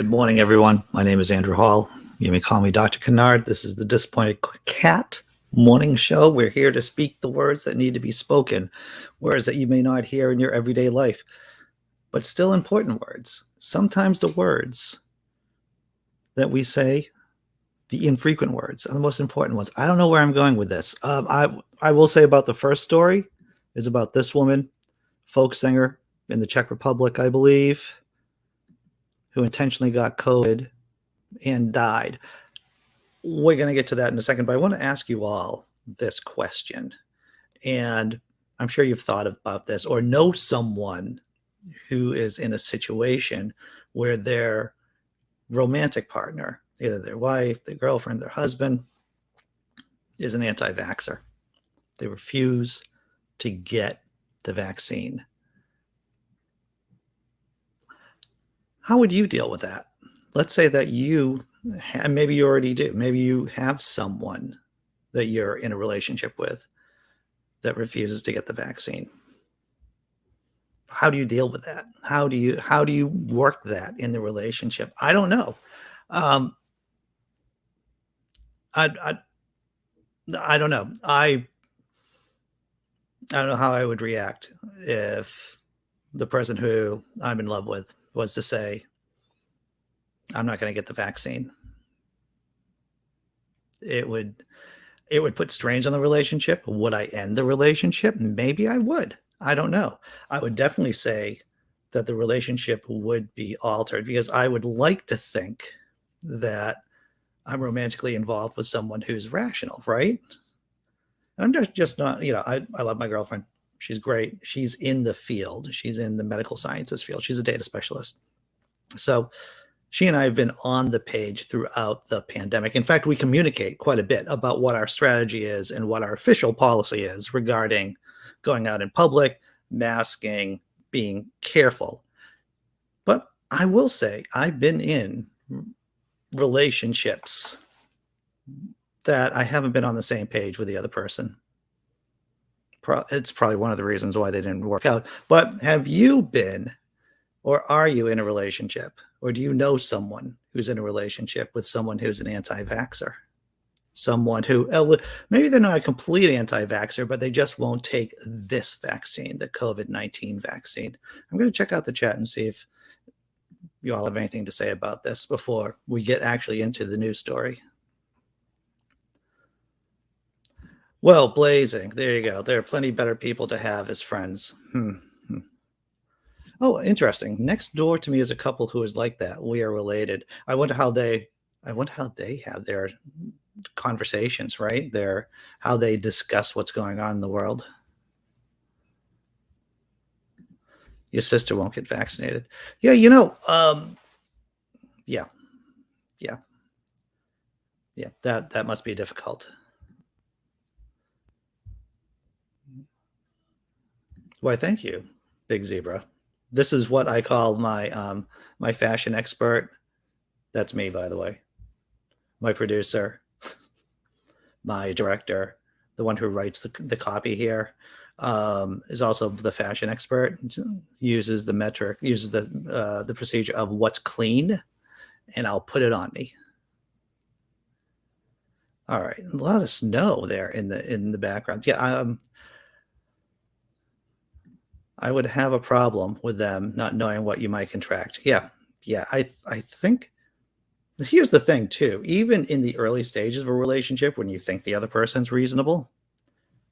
Good morning, everyone. My name is Andrew Hall. You may call me Dr. Kennard. This is the Disappointed Cat morning show. We're here to speak the words that need to be spoken, words that you may not hear in your everyday life, but still important words. Sometimes the words that we say, the infrequent words, are the most important ones. I don't know where I'm going with this. I will say about the first story is about this woman, folk singer in the Czech Republic, I believe, who intentionally got COVID and died. We're going to get to that in a second, but I want to ask you all this question. And I'm sure you've thought about this or know someone who is in a situation where their romantic partner, either their wife, their girlfriend, their husband, is an anti-vaxxer. They refuse to get the vaccine. How would you deal with that? Let's say that you, and maybe you already do, maybe you have someone that you're in a relationship with that refuses to get the vaccine. How do you deal with that? How do you work that in the relationship? I don't know. I don't know. I don't know how I would react if the person who I'm in love with was to say, I'm not going to get the vaccine. It would put strains on the relationship. Would I end the relationship? Maybe I would. I don't know. I would definitely say that the relationship would be altered because I would like to think that I'm romantically involved with someone who's rational, right? And I'm just not, I love my girlfriend. She's great. She's in the field. She's in the medical sciences field. She's a data specialist. So she and I have been on the page throughout the pandemic. In fact, we communicate quite a bit about what our strategy is and what our official policy is regarding going out in public, masking, being careful. But I will say I've been in relationships that I haven't been on the same page with the other person. It's probably one of the reasons why they didn't work out. But have you been, or are you in a relationship, or do you know someone who's in a relationship with someone who's an anti-vaxxer? Someone who, maybe they're not a complete anti-vaxxer, but they just won't take this vaccine, the COVID-19 vaccine. I'm going to check out the chat and see if you all have anything to say about this before we get actually into the news story. Well, blazing. There you go. There are plenty better people to have as friends. Oh, interesting. Next door to me is a couple who is like that. We are related. I wonder how they have their conversations, right? How they discuss what's going on in the world. Your sister won't get vaccinated. Yeah, yeah. That must be difficult. Why, thank you, Big Zebra. This is what I call my my fashion expert. That's me, by the way. My producer, my director, the one who writes the copy here, is also the fashion expert. Uses the procedure of what's clean, and I'll put it on me. All right, a lot of snow there in the background. Yeah, I would have a problem with them not knowing what you might contract. Yeah. I think here's the thing too. Even in the early stages of a relationship, when you think the other person's reasonable,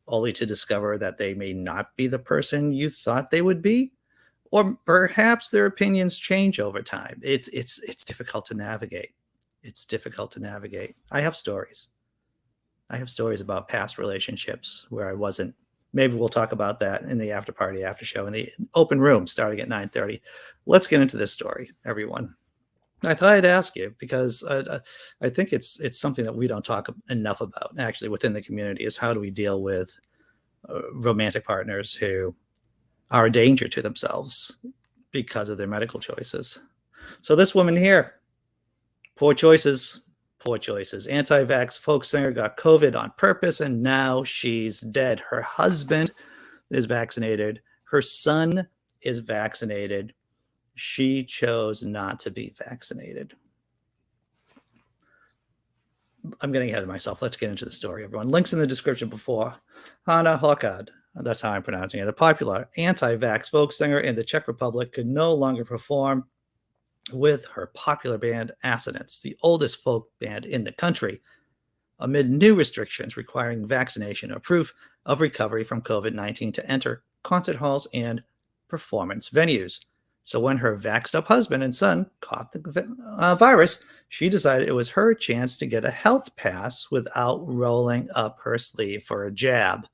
only to discover that they may not be the person you thought they would be, or perhaps their opinions change over time. It's difficult to navigate. It's difficult to navigate. I have stories about past relationships where I wasn't. Maybe we'll talk about that in the after party, after show, in the open room starting at 9:30. Let's get into this story, everyone. I thought I'd ask you because I think it's something that we don't talk enough about actually within the community is how do we deal with romantic partners who are a danger to themselves because of their medical choices. So this woman here, poor choices. Anti-vax folk singer got COVID on purpose, and now she's dead. Her husband is vaccinated. Her son is vaccinated. she chose not to be vaccinated. I'm getting ahead of myself. Let's get into the story, everyone. Links in the description before. Hana Horkad, that's how I'm pronouncing it, a popular anti-vax folk singer in the Czech Republic, could no longer perform with her popular band Assonance, the oldest folk band in the country, amid new restrictions requiring vaccination or proof of recovery from COVID-19 to enter concert halls and performance venues. So when her vaxxed up husband and son caught the virus, she decided it was her chance to get a health pass without rolling up her sleeve for a jab.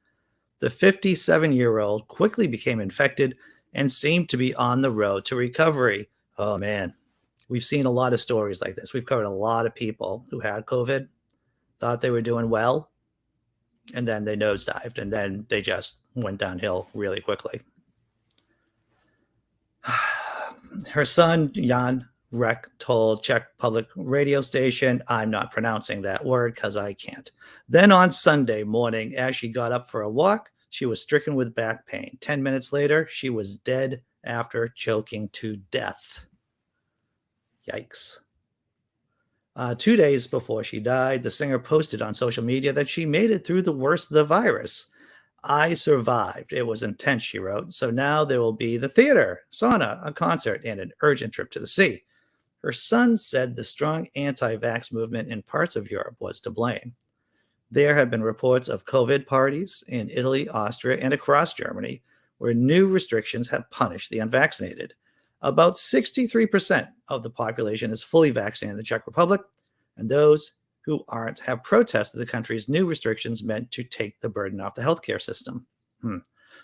The 57-year-old quickly became infected and seemed to be on the road to recovery. Oh, man. We've seen a lot of stories like this. We've covered a lot of people who had COVID, thought they were doing well, and then they nosedived, and then they just went downhill really quickly. Her son, Jan Rek, told Czech public radio station, I'm not pronouncing that word because I can't. Then on Sunday morning, as she got up for a walk, she was stricken with back pain. 10 minutes later, she was dead after choking to death. Yikes. 2 days before she died, the singer posted on social media that she made it through the worst of the virus. I survived. It was intense, she wrote. So now there will be the theater, sauna, a concert, and an urgent trip to the sea. Her son said the strong anti-vax movement in parts of Europe was to blame. There have been reports of COVID parties in Italy, Austria, and across Germany, where new restrictions have punished the unvaccinated. About 63% of the population is fully vaccinated in the Czech Republic, and those who aren't have protested the country's new restrictions meant to take the burden off the healthcare system.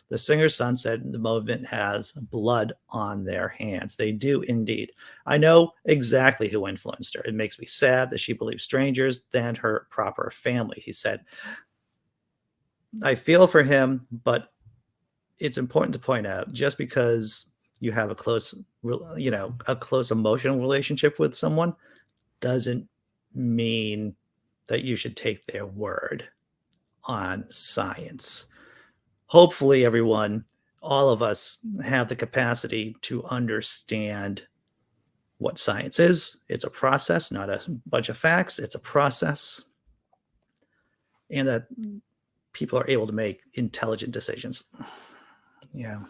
The singer's son said the movement has blood on their hands. They do indeed. I know exactly who influenced her. It makes me sad that she believes strangers than her proper family, he said. I feel for him, but it's important to point out, just because you have a close emotional relationship with someone doesn't mean that you should take their word on science. Hopefully, everyone, all of us, have the capacity to understand what science is. It's a process, not a bunch of facts. It's a process. And that people are able to make intelligent decisions. Yeah.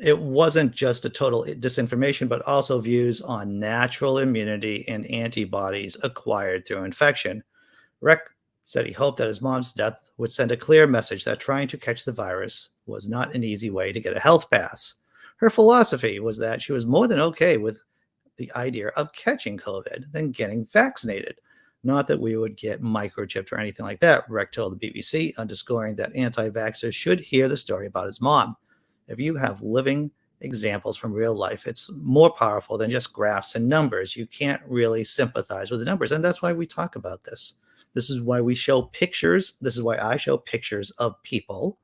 It wasn't just a total disinformation, but also views on natural immunity and antibodies acquired through infection. Rek said he hoped that his mom's death would send a clear message that trying to catch the virus was not an easy way to get a health pass. Her philosophy was that she was more than okay with the idea of catching COVID than getting vaccinated. Not that we would get microchipped or anything like that, Rek told the BBC, underscoring that anti-vaxxers should hear the story about his mom. If you have living examples from real life, it's more powerful than just graphs and numbers. You can't really sympathize with the numbers. And that's why we talk about this. This is why we show pictures. This is why I show pictures of people,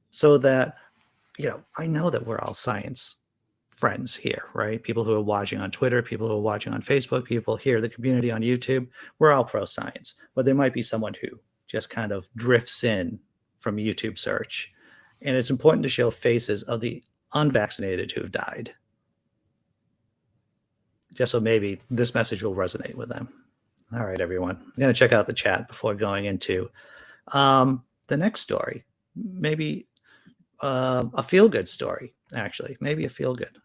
so that, I know that we're all science friends here, right? People who are watching on Twitter, people who are watching on Facebook, people here, the community on YouTube, we're all pro-science. But there might be someone who just kind of drifts in from YouTube search. And it's important to show faces of the unvaccinated who've died, just so maybe this message will resonate with them. All right, everyone. I'm going to check out the chat before going into the next story. Maybe a feel-good story, actually. Maybe a feel-good.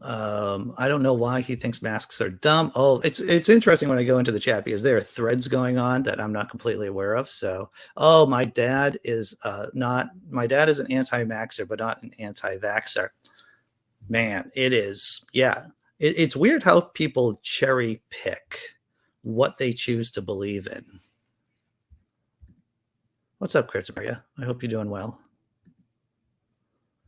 I don't know why he thinks masks are dumb. Oh, it's interesting when I go into the chat because there are threads going on that I'm not completely aware of. So, my dad is an anti-maxer, but not an anti-vaxxer. Man, it is. Yeah. It's weird how people cherry pick what they choose to believe in. What's up, Cryptameria? I hope you're doing well.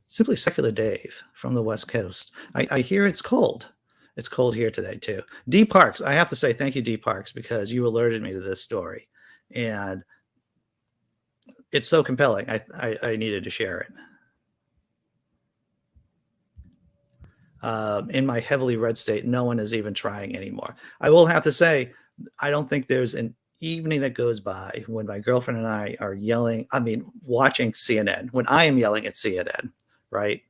Simply Secular Dave from the West Coast. I hear it's cold. It's cold here today, too. Dee Parks, I have to say thank you, Dee Parks, because you alerted me to this story. And it's so compelling. I needed to share it. In my heavily red state, no one is even trying anymore. I will have to say, I don't think there's an evening that goes by when my girlfriend and I are watching CNN, when I am yelling at CNN, right?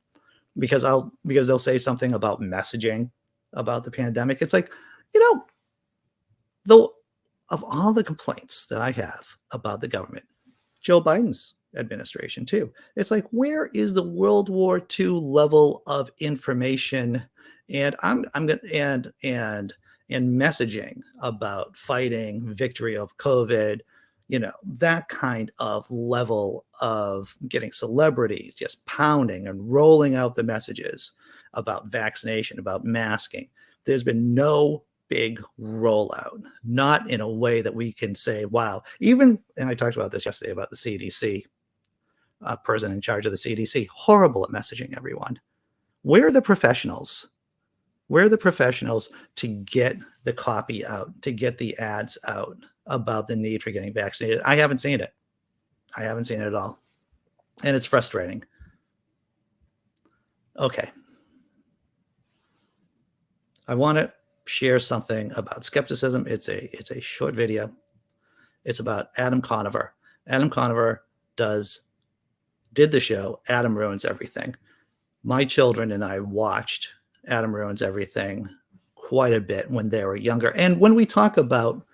Because they'll say something about messaging about the pandemic. It's like, though, of all the complaints that I have about the government, Joe Biden's administration too, it's like, where is the World War II level of information and messaging about fighting, victory of COVID, that kind of level of getting celebrities just pounding and rolling out the messages about vaccination, about masking. There's been no big rollout, not in a way that we can say, wow, and I talked about this yesterday about the CDC, person in charge of the CDC, horrible at messaging everyone. Where are the professionals? Where are the professionals to get the copy out, to get the ads out about the need for getting vaccinated? I haven't seen it. I haven't seen it at all. And it's frustrating. Okay. I want to share something about skepticism. It's a short video. It's about Adam Conover. Adam Conover did the show Adam Ruins Everything. My children and I watched Adam Ruins Everything quite a bit when they were younger. And when we talk about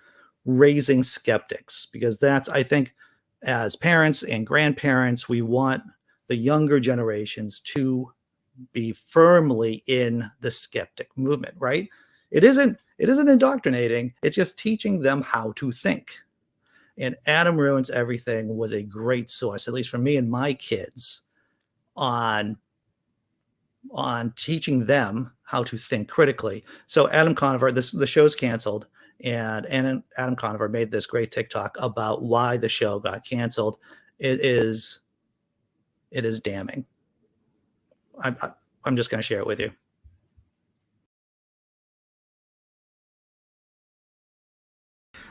raising skeptics, because that's, I think, as parents and grandparents, we want the younger generations to be firmly in the skeptic movement, right? It isn't indoctrinating. It's just teaching them how to think. And Adam Ruins Everything was a great source, at least for me and my kids, on teaching them how to think critically. So Adam Conover, the show's canceled, and Adam Conover made this great TikTok about why the show got canceled. It is damning. I'm just going to share it with you.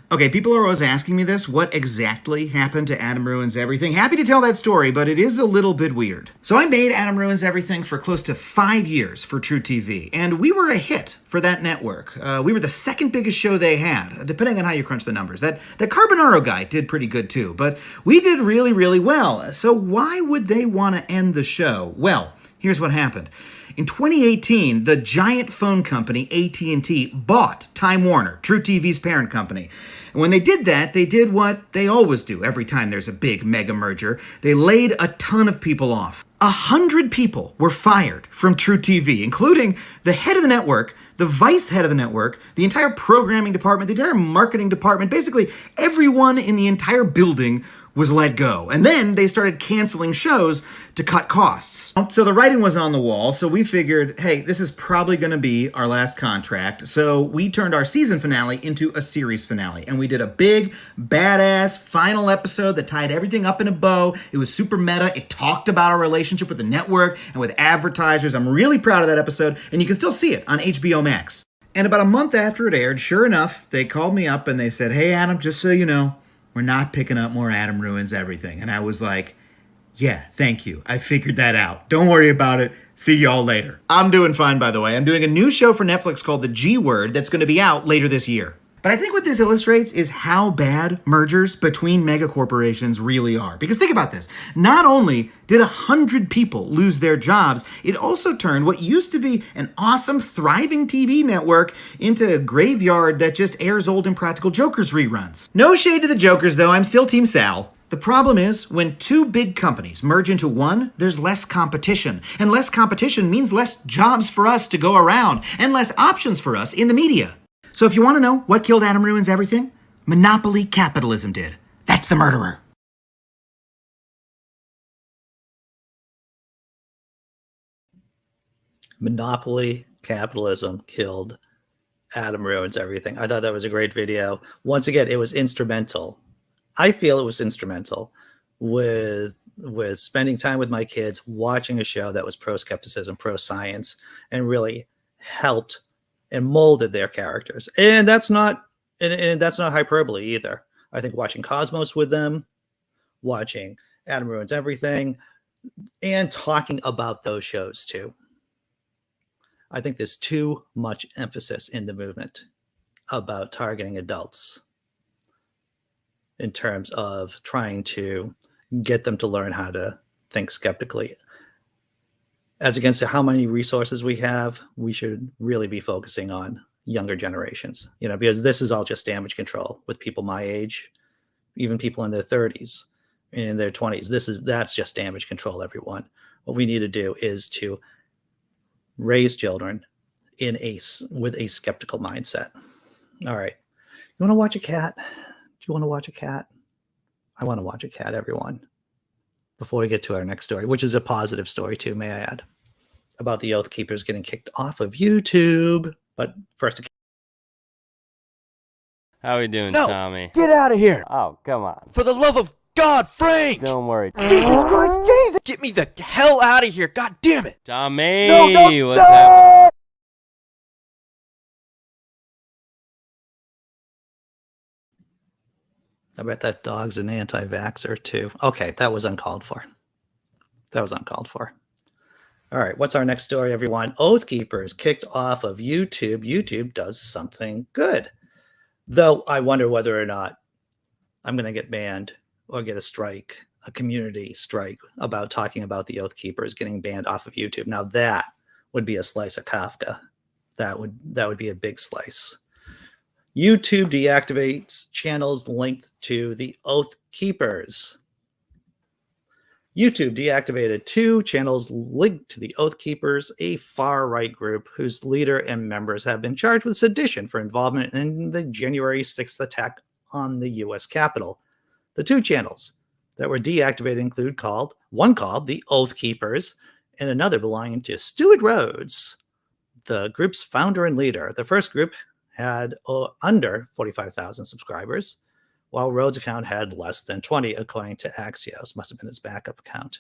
Okay, people are always asking me this. What exactly happened to Adam Ruins Everything? Happy to tell that story, but it is a little bit weird. So I made Adam Ruins Everything for close to 5 years for True TV, and we were a hit for that network. We were the second biggest show they had, depending on how you crunch the numbers. That Carbonaro guy did pretty good too, but we did really, really well. So why would they want to end the show? Well, here's what happened. In 2018, the giant phone company AT&T bought Time Warner, True TV's parent company. And when they did that, they did what they always do every time there's a big mega merger. They laid a ton of people off. 100 people were fired from True TV, including the head of the network, the vice head of the network, the entire programming department, the entire marketing department, basically everyone in the entire building was let go. And then they started canceling shows to cut costs. So the writing was on the wall, so we figured, hey, this is probably going to be our last contract. So we turned our season finale into a series finale, and we did a big, badass final episode that tied everything up in a bow. It was super meta. It talked about our relationship with the network and with advertisers. I'm really proud of that episode, and you can still see it on HBO Max. And about a month after it aired, sure enough, they called me up and they said, hey, Adam, just so you know, we're not picking up more Adam Ruins Everything. And I was like, yeah, thank you. I figured that out. Don't worry about it. See y'all later. I'm doing fine, by the way. I'm doing a new show for Netflix called The G Word that's going to be out later this year. But I think what this illustrates is how bad mergers between mega corporations really are. Because think about this. Not only did 100 people lose their jobs, it also turned what used to be an awesome, thriving TV network into a graveyard that just airs old Impractical Jokers reruns. No shade to the Jokers, though. I'm still Team Sal. The problem is, when two big companies merge into one, there's less competition. And less competition means less jobs for us to go around, and less options for us in the media. So if you want to know what killed Adam Ruins Everything, monopoly capitalism did. That's the murderer. Monopoly capitalism killed Adam Ruins Everything. I thought that was a great video. Once again, it was instrumental. I feel it was instrumental with spending time with my kids, watching a show that was pro-skepticism, pro-science, and really helped and molded their characters. And that's not hyperbole either. I think watching Cosmos with them, watching Adam Ruins Everything, and talking about those shows too. I think there's too much emphasis in the movement about targeting adults. in terms of trying to get them to learn how to think skeptically. As against how many resources we have, we should really be focusing on younger generations, because this is all just damage control with people my age, even people in their 30s, in their 20s. That's just damage control, everyone. What we need to do is to raise children with a skeptical mindset. All right. You want to watch a cat? Do you want to watch a cat? I want to watch a cat, everyone. Before we get to our next story, which is a positive story too, may I add, about the Oath Keepers getting kicked off of YouTube. But first, how we doing, No, Tommy? Get out of here! Oh, come on. For the love of God, Frank! Don't worry. Jesus Christ, Jesus! Get me the hell out of here! God damn it! Tommy, No, what's happening? I bet that dog's an anti-vaxxer too. Okay, that was uncalled for. All right, what's our next story, everyone? Oath Keepers kicked off of YouTube. YouTube does something good. Though I wonder whether or not I'm going to get banned or get a community strike about talking about the Oath Keepers getting banned off of YouTube. Now that would be a slice of Kafka. That would be a big slice. YouTube deactivates channels linked to the Oath Keepers. YouTube deactivated 2 channels linked to the Oath Keepers, a far-right group whose leader and members have been charged with sedition for involvement in the January 6th attack on the U.S. Capitol. The 2 channels that were deactivated include one called the Oath Keepers and another belonging to Stuart Rhodes, the group's founder and leader. The first group had under 45,000 subscribers, while Rhodes' account had less than 20, according to Axios. Must have been his backup account.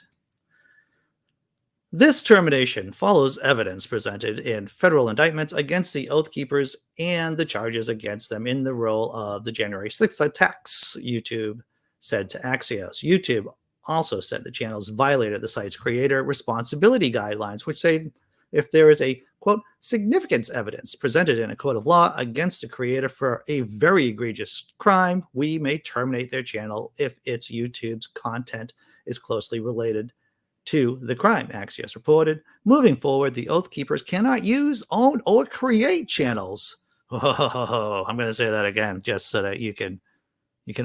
This termination follows evidence presented in federal indictments against the Oath Keepers and the charges against them in the role of the January 6th attacks, YouTube said to Axios. YouTube also said the channels violated the site's creator responsibility guidelines, which say if there is a, quote, significant evidence presented in a court of law against the creator for a very egregious crime, we may terminate their channel if its YouTube's content is closely related to the crime, Axios reported. Moving forward, the Oath Keepers cannot use, own, or create channels. Oh, I'm going to say that again just so that you can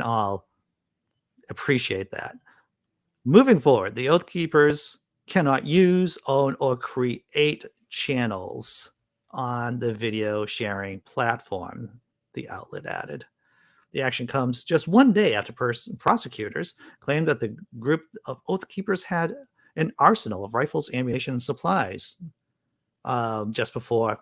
all appreciate that. Moving forward, the Oath Keepers cannot use, own, or create channels on the video sharing platform, the outlet added. The action comes just one day after prosecutors claimed that the group of Oath Keepers had an arsenal of rifles, ammunition, and supplies. Just before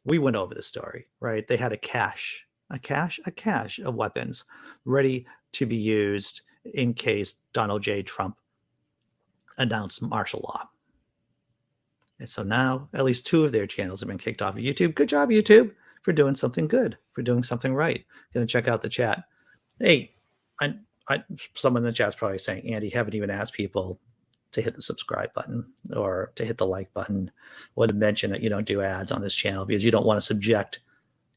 we went over the story, right? They had a cache of weapons ready to be used in case Donald J. Trump announced martial law. And so now at least 2 of their channels have been kicked off of YouTube. Good job, YouTube, for doing something good, for doing something right. Going to check out the chat. Hey, someone in the chat's probably saying, Andy, haven't even asked people to hit the subscribe button or to hit the like button or to mention that you don't do ads on this channel because you don't want to subject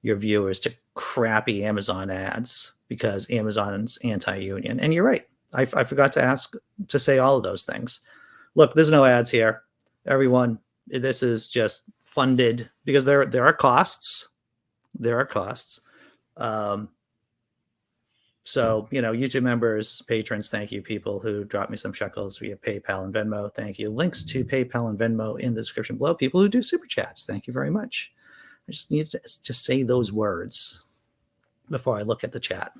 your viewers to crappy Amazon ads because Amazon's anti-union. And you're right. I forgot to say all of those things. Look, there's no ads here. Everyone, this is just funded because there are costs. There are costs. So, YouTube members, patrons, thank you. People who drop me some shekels via PayPal and Venmo, thank you. Links to PayPal and Venmo in the description below. People who do super chats, thank you very much. I just need to say those words before I look at the chat.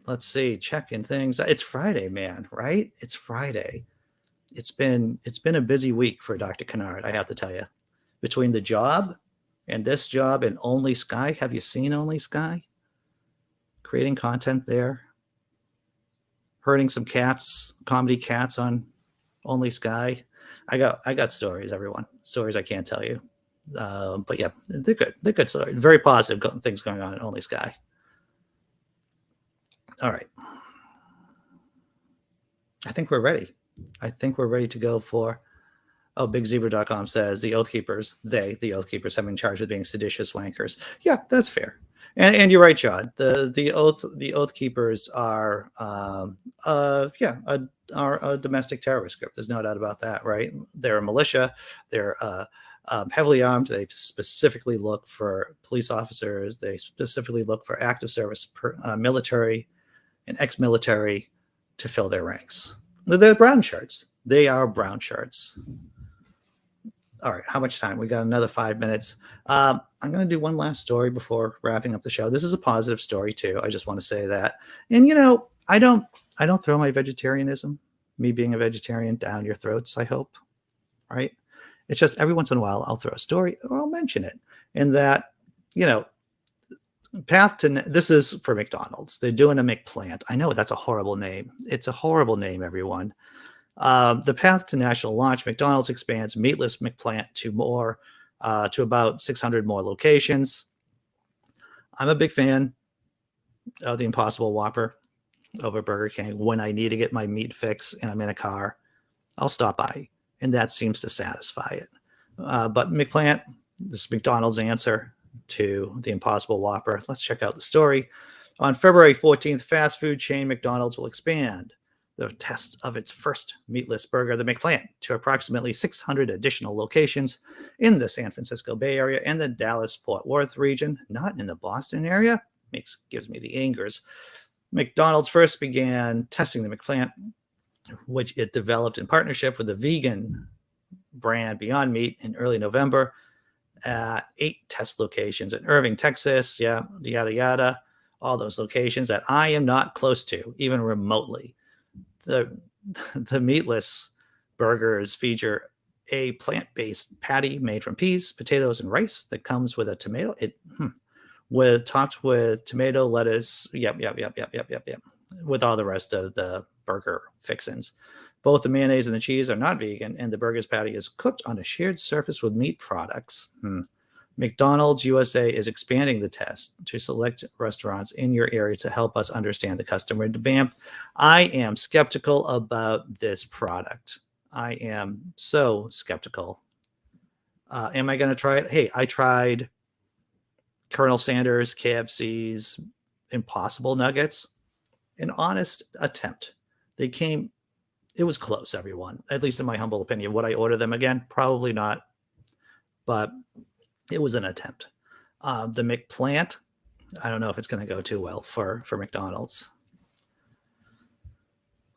Let's see, checking things. It's Friday, man, right? It's Friday. It's been a busy week for Dr. Kennard, I have to tell you. Between the job and this job and Only Sky. Have you seen Only Sky? Creating content there. Herding some cats, comedy cats on Only Sky. I got stories, everyone. Stories I can't tell you. But yeah, they're good. They're good stories. Very positive things going on at Only Sky. All right. I think we're ready. I think we're ready to go for... Oh, BigZebra.com says the Oath Keepers, the Oath Keepers have been charged with being seditious wankers. Yeah, that's fair. And you're right, John. The oath keepers are are a domestic terrorist group. There's no doubt about that, right? They're a militia. They're heavily armed. They specifically look for police officers. They specifically look for active service military and ex-military to fill their ranks. They're brown shirts. They are brown shirts. All right, how much time? We got another 5 minutes. I'm going to do one last story before wrapping up the show. This is a positive story too. I just want to say that. And I don't throw my vegetarianism, me being a vegetarian, down your throats. I hope, right? It's just every once in a while I'll throw a story or I'll mention it. And that, this is for McDonald's. They're doing a McPlant. I know that's a horrible name. It's a horrible name, everyone. The path to national launch, McDonald's expands meatless McPlant to about 600 more locations. I'm a big fan of the Impossible Whopper over Burger King. When I need to get my meat fix and I'm in a car, I'll stop by, and that seems to satisfy it. But McPlant, this is McDonald's answer to the Impossible Whopper. Let's check out the story. On February 14th, fast food chain McDonald's will expand the test of its first meatless burger, the McPlant, to approximately 600 additional locations in the San Francisco Bay Area and the Dallas-Fort Worth region, not in the Boston area. Gives me the angers. McDonald's first began testing the McPlant, which it developed in partnership with the vegan brand Beyond Meat in early November at 8 test locations in Irving, Texas, yada, yada, all those locations that I am not close to, even remotely. The meatless burgers feature a plant-based patty made from peas, potatoes, and rice that comes with a tomato. Topped with tomato, lettuce. Yep. With all the rest of the burger fixins. Both the mayonnaise and the cheese are not vegan, and the burger's patty is cooked on a shared surface with meat products. McDonald's USA is expanding the test to select restaurants in your area to help us understand the customer demand. I am skeptical about this product. I am so skeptical. Am I going to try it? Hey, I tried Colonel Sanders, KFC's Impossible Nuggets. An honest attempt. It was close, everyone, at least in my humble opinion. Would I order them again? Probably not. But it was an attempt. The McPlant, I don't know if it's going to go too well for McDonald's.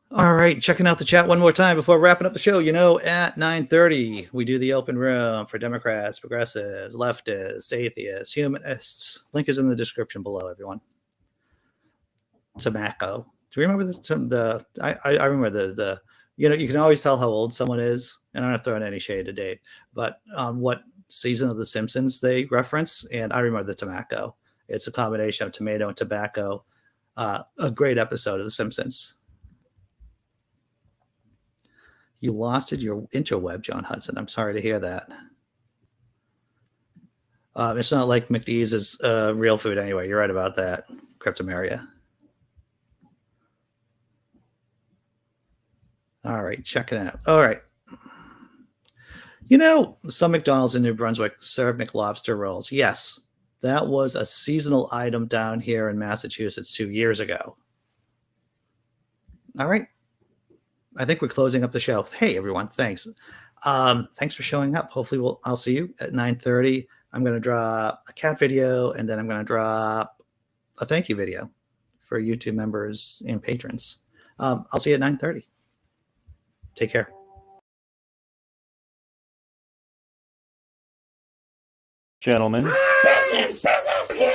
All right, checking out the chat one more time before wrapping up the show. At 9:30, we do the open room for Democrats, progressives, leftists, atheists, humanists. Link is in the description below, everyone. Tobacco. Do you remember I remember the you can always tell how old someone is, and I'm not throwing any shade to Dave, but what season of The Simpsons they reference, and I remember the tobacco. It's a combination of tomato and tobacco. A great episode of The Simpsons. You lost your interweb, John Hudson. I'm sorry to hear that. It's not like McDee's is real food anyway. You're right about that, Cryptameria. All right, check it out. All right. Some McDonald's in New Brunswick serve McLobster rolls. Yes, that was a seasonal item down here in Massachusetts 2 years ago. All right. I think we're closing up the show. Hey, everyone. Thanks. Thanks for showing up. Hopefully I'll see you at 9:30. I'm going to drop a cat video, and then I'm going to drop a thank you video for YouTube members and patrons. I'll see you at 9:30. Take care. Gentlemen. Business!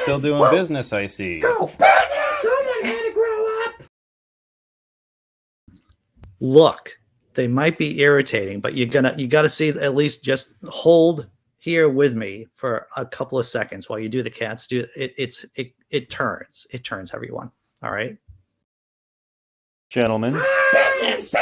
Still doing business, I see. Go business! Someone had to grow up! Look, they might be irritating, but you got to see, at least just hold here with me for a couple of seconds while you do the cats. It turns, everyone. All right. Gentlemen. Business!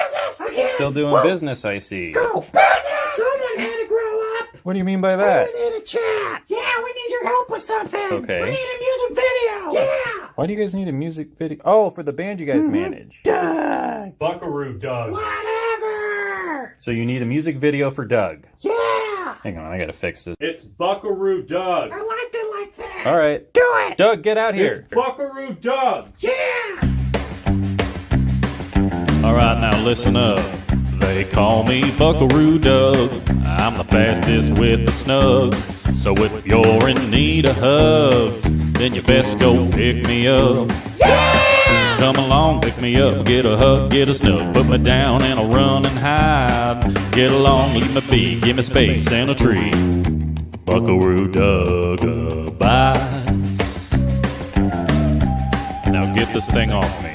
Still doing business, I see. Go business! Someone had to grow up! What do you mean by that? We need a chat! Yeah, we need your help with something! Okay. We need a music video! Yeah! Why do you guys need a music video? Oh, for the band you guys manage. Doug! Buckaroo Doug. Whatever! So you need a music video for Doug. Yeah! Hang on, I gotta fix this. It's Buckaroo Doug. I liked it like that! All right. Do it. Doug, get out here. Buckaroo Doug! Yeah. All right, now listen up. They call me Buckaroo Doug. I'm the fastest with the snug. So if you're in need of hugs, then you best go pick me up. Yeah. Come along, pick me up, get a hug, get a snug. Put me down and I'll run and hide. Get along, leave me be, give me space and a treat. Buckaroo Doug abides. Now get this thing off me.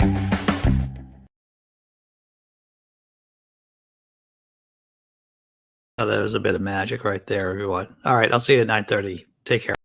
Oh, there was a bit of magic right there, everyone. All right, I'll see you at 9:30. Take care.